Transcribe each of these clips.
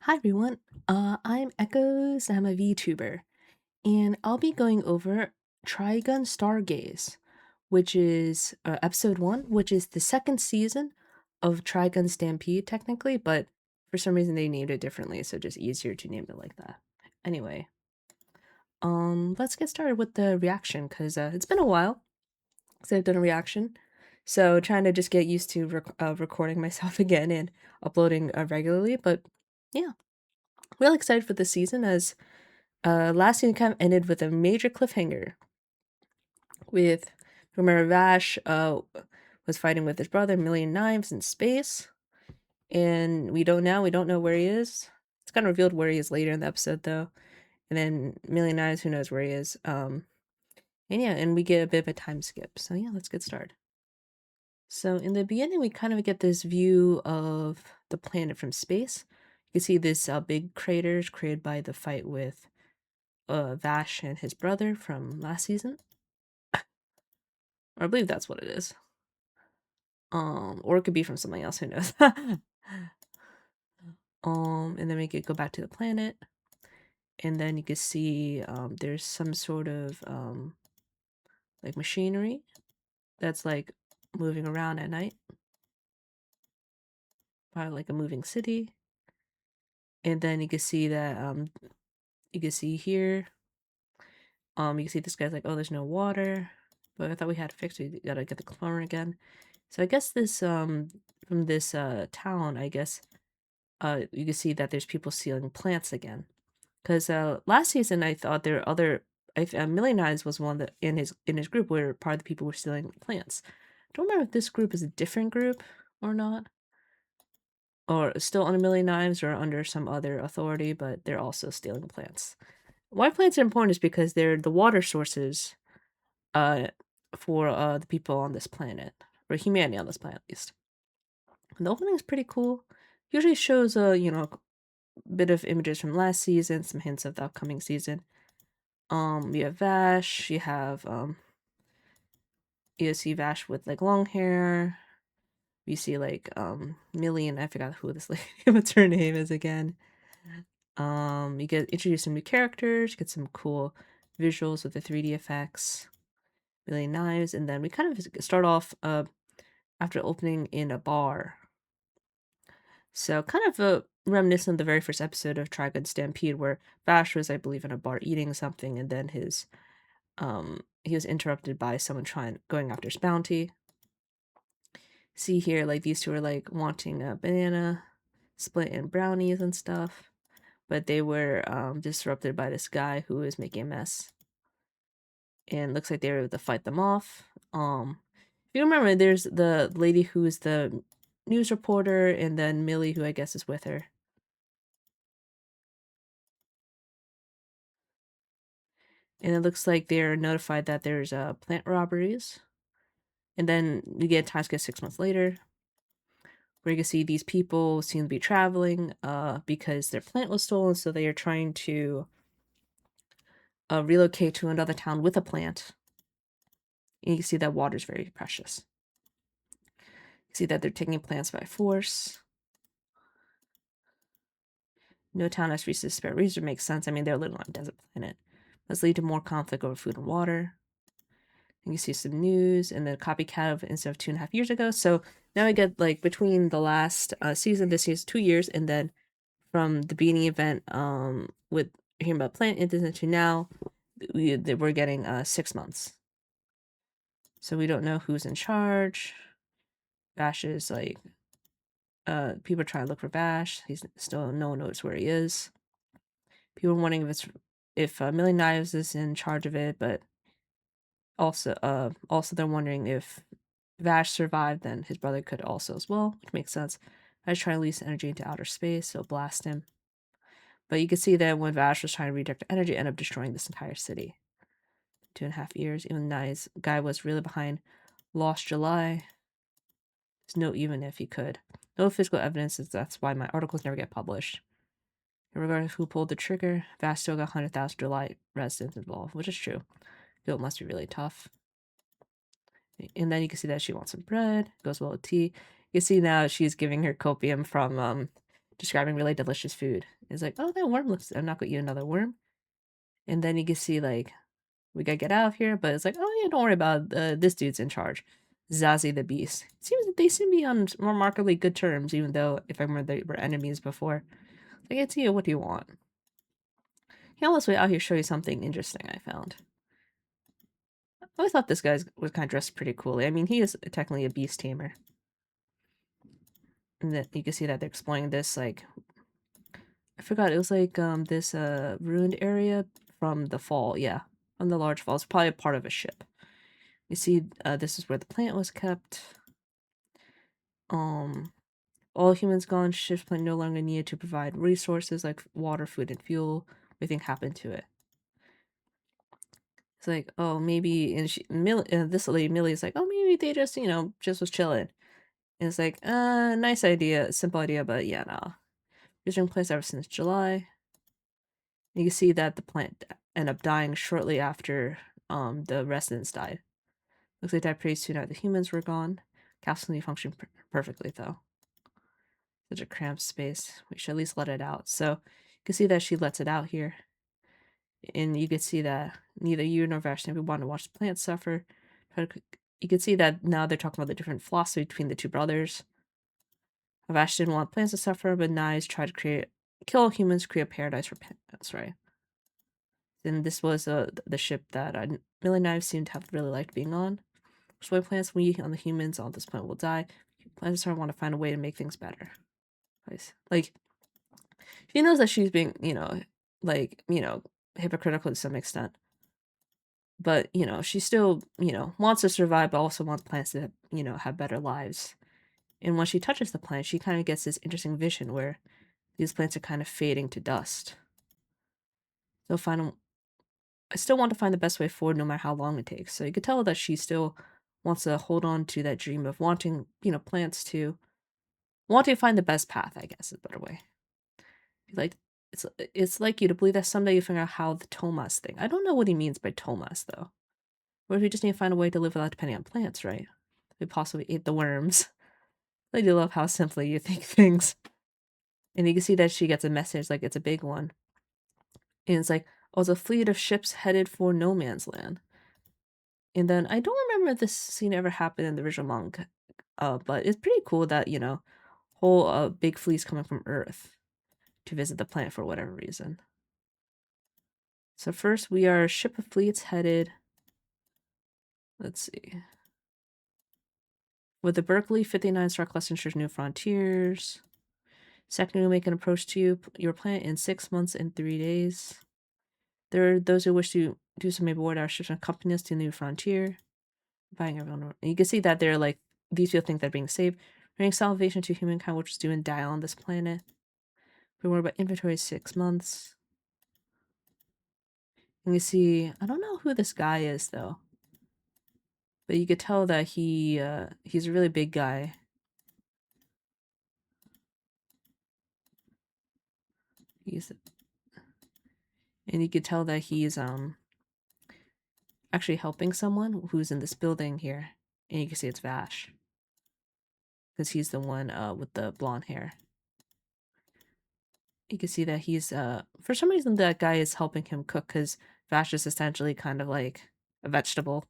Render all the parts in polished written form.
Hi everyone, I'm Echoes, I'm a VTuber, and I'll be going over Trigun Stargaze, which is episode 1, which is the second season of Trigun Stampede technically, but for some reason they named it differently, so just easier to name it like that. Anyway, let's get started with the reaction, because it's been a while since I've done a reaction, so trying to just get used to recording myself again and uploading regularly, but yeah. Really excited for this season as last season kind of ended with a major cliffhanger with, remember, Vash was fighting with his brother Millie Knives in space, and we don't know where he is. It's kind of revealed where he is later in the episode though, and then Millie Knives, who knows where he is. And yeah, and we get a bit of a time skip. So yeah, let's get started. So in the beginning, we kind of get this view of the planet from space. You can see this big craters created by the fight with Vash and his brother from last season. Or I believe that's what it is. Or it could be from something else, who knows. And then we could go back to the planet. And then you can see there's some sort of like machinery that's like moving around at night. Probably like a moving city. And then you can see that you can see here. You can see this guy's like, oh, there's no water. But I thought we had fixed it. You gotta get the clone again. So I guess this from this town, I guess you can see that there's people stealing plants again. Because last season I thought there were other. Millie Knives was one that in his group where part of the people were stealing plants. I don't remember if this group is a different group or not, or still under Millie Knives or under some other authority, but they're also stealing plants. Why plants are important is because they're the water sources uh, for the people on this planet, or humanity on this planet at least. And the opening is pretty cool. Usually shows bit of images from last season, some hints of the upcoming season. You have Vash, you see Vash with like long hair. You see like Millie, and I forgot who this lady what's her name is again. You get introduced some new characters, get some cool visuals with the 3D effects, Millie Knives, and then we kind of start off after opening in a bar. So kind of a reminiscent of the very first episode of Trigun Stampede, where Vash was, I believe, in a bar eating something, and then he was interrupted by someone going after his bounty. See here, like these two are like wanting a banana split and brownies and stuff, but they were disrupted by this guy who was making a mess, and looks like they were able to fight them off. If you remember, there's the lady who is the news reporter, and then Millie, who I guess is with her. And it looks like they're notified that there's plant robberies. And then we get a time skip 6 months later, where you can see these people seem to be traveling because their plant was stolen, so they are trying to relocate to another town with a plant. And you can see that water is very precious. You see that they're taking plants by force. No town has resources spare resources makes sense. I mean, they're living on a desert planet. Let's lead to more conflict over food and water. And you see some news and then copycat of instead of 2.5 years ago. So now we get like between the last season, this season 2 years, and then from the beginning event with hearing about plant incident to now, we're getting 6 months. So we don't know who's in charge. Vash is like people are trying to look for Vash. He's still, no one knows where he is. People are wondering if Millie Knives is in charge of it, but also they're wondering if Vash survived, then his brother could also as well, which makes sense. I was trying to release energy into outer space, so blast him. But you can see that when Vash was trying to redirect energy, it ended up destroying this entire city. 2.5 years. Even nice guy was really behind lost JuLai. There's no even if he could. No physical evidence, that's why my articles never get published. Regardless of who pulled the trigger, Vash still got 100,000 JuLai residents involved, which is true. It must be really tough. And then you can see that she wants some bread, goes well with tea. You see now she's giving her copium from describing really delicious food. It's like, oh, that worm looks, I'm not gonna eat another worm. And then you can see like, we gotta get out of here, but it's like, oh yeah, don't worry about this dude's in charge. Zazie the Beast. It seems that they seem to be on remarkably good terms, even though if I remember they were enemies before. Like, it's you, what do you want? Here, let's wait out here show you something interesting I found. I always thought this guy was kind of dressed pretty coolly. I mean, he is technically a beast tamer. And that you can see that they're exploring this, like, I forgot, it was like this ruined area from the fall, yeah. From the large fall. It's probably a part of a ship. You see, this is where the plant was kept. All humans gone, ship's plant no longer needed to provide resources like water, food, and fuel. Everything happened to it. It's like, oh, maybe, and this lady Millie is like, oh, maybe they just, just was chilling. And it's like, nice idea, simple idea, but yeah, nah. It's been in place ever since JuLai. You can see that the plant ended up dying shortly after the residents died. Looks like that pretty soon after the humans were gone. Capsule functioned perfectly though. Such a cramped space. We should at least let it out. So you can see that she lets it out here. And you can see that neither you nor Vash want to watch the plant suffer. You can see that now they're talking about the different philosophy between the two brothers. Vash didn't want plants to suffer, but Knives tried to kill humans, create a paradise for plants, right? And this was the ship that Millie and Knives seemed to have really liked being on. Destroy plants, we on the humans on this planet will die. Plants want to find a way to make things better. Like, she knows that she's being, hypocritical to some extent. But, she still, wants to survive, but also wants plants to, have better lives. And when she touches the plant, she kind of gets this interesting vision where these plants are kind of fading to dust. So I still want to find the best way forward no matter how long it takes. So you could tell that she still wants to hold on to that dream of wanting, plants to wanting to find the best path, I guess is a better way. Like it's like you to believe that someday you figure out how the Tomas thing. I don't know what he means by Tomas though. Or if we just need to find a way to live without depending on plants, right? We possibly ate the worms. I do love how simply you think things. And you can see that she gets a message, like it's a big one. And it's like, oh, it's a fleet of ships headed for no man's land. And then I don't remember if this scene ever happened in the original manga. But it's pretty cool that, whole big fleets coming from Earth to visit the planet for whatever reason. So first we are a ship of fleets headed, let's see, with the Berkeley 59-star cluster ensures new frontiers. Second, we make an approach to your planet in 6 months and 3 days. There are those who wish to do so may board our ships and accompany us to a new frontier. Buying everyone. And you can see that they're like, these people think they're being saved. Bringing salvation to humankind, which is do and die on this planet. We worry about inventory 6 months. And you see, I don't know who this guy is though. But you could tell that he's a really big guy. And you could tell that he's actually helping someone who's in this building here. And you can see it's Vash. Because he's the one with the blonde hair. You can see that he's for some reason that guy is helping him cook because Vash is essentially kind of like a vegetable.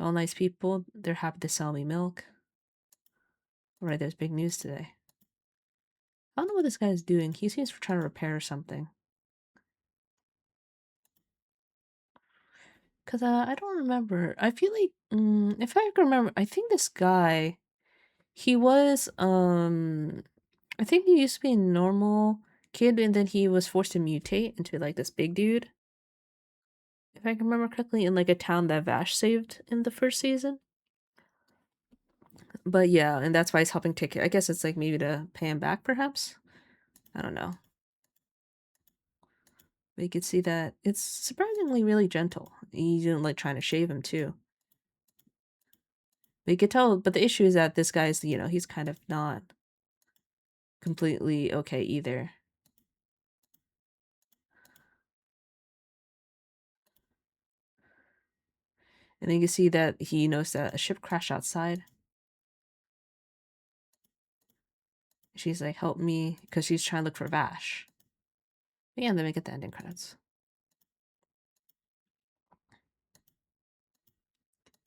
All nice people, they're happy to sell me milk. Alright, there's big news today. I don't know what this guy is doing. He seems to be trying to repair something. Because I don't remember. I feel like, if I can remember, I think this guy, he was, I think he used to be a normal kid and then he was forced to mutate into like this big dude. If I can remember correctly, in like a town that Vash saved in the first season. But yeah, and that's why he's helping take care. I guess it's like maybe to pay him back, perhaps? I don't know. But you can see that it's surprisingly really gentle. He didn't like trying to shave him too. But you could tell, but the issue is that this guy's, he's kind of not completely okay either. And then you can see that he knows that a ship crashed outside. she's like, help me, because she's trying to look for Vash. But yeah, and then we get the ending credits.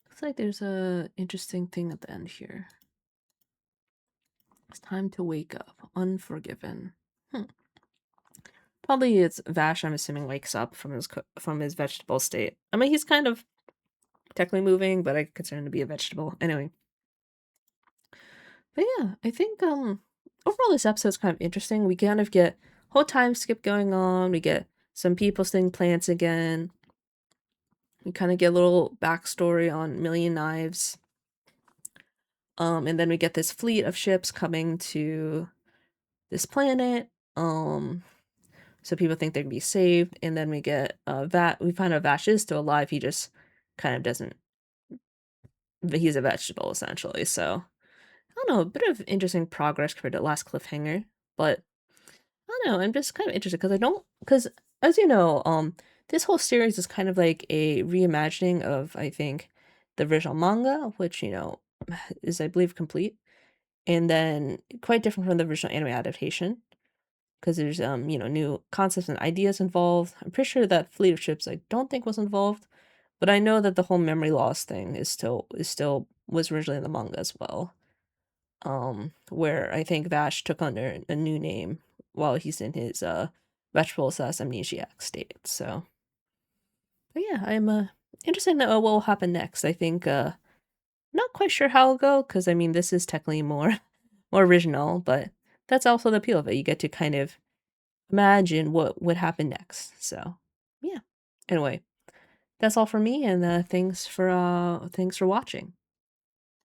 Looks like there's a interesting thing at the end here. It's time to wake up. Unforgiven. Probably it's Vash, I'm assuming, wakes up from his vegetable state. I mean, he's kind of technically moving, but I consider him to be a vegetable. Anyway. But yeah, I think overall this episode's kind of interesting. We kind of get whole time skip going on. We get some people stinging plants again. We kind of get a little backstory on Millie Knives. And then we get this fleet of ships coming to this planet. So people think they can be saved, and then we get we find out Vash is still alive. He just kind of doesn't. He's a vegetable essentially. So I don't know, a bit of interesting progress compared to the last cliffhanger, but I don't know. I'm just kind of interested because as you know, this whole series is kind of like a reimagining of, I think, the original manga, which is, I believe, complete, and then quite different from the original anime adaptation because there's new concepts and ideas involved. I'm pretty sure that fleet of ships I don't think was involved, but I know that the whole memory loss thing is still was originally in the manga as well. Where I think Vash took on a new name while he's in his vegetable amnesiac state. So, but yeah, I'm interested in what will happen next. I think not quite sure how it'll go because I mean this is technically more more original, but that's also the appeal of it. You get to kind of imagine what would happen next. So, yeah. Anyway, that's all for me, and thanks for watching.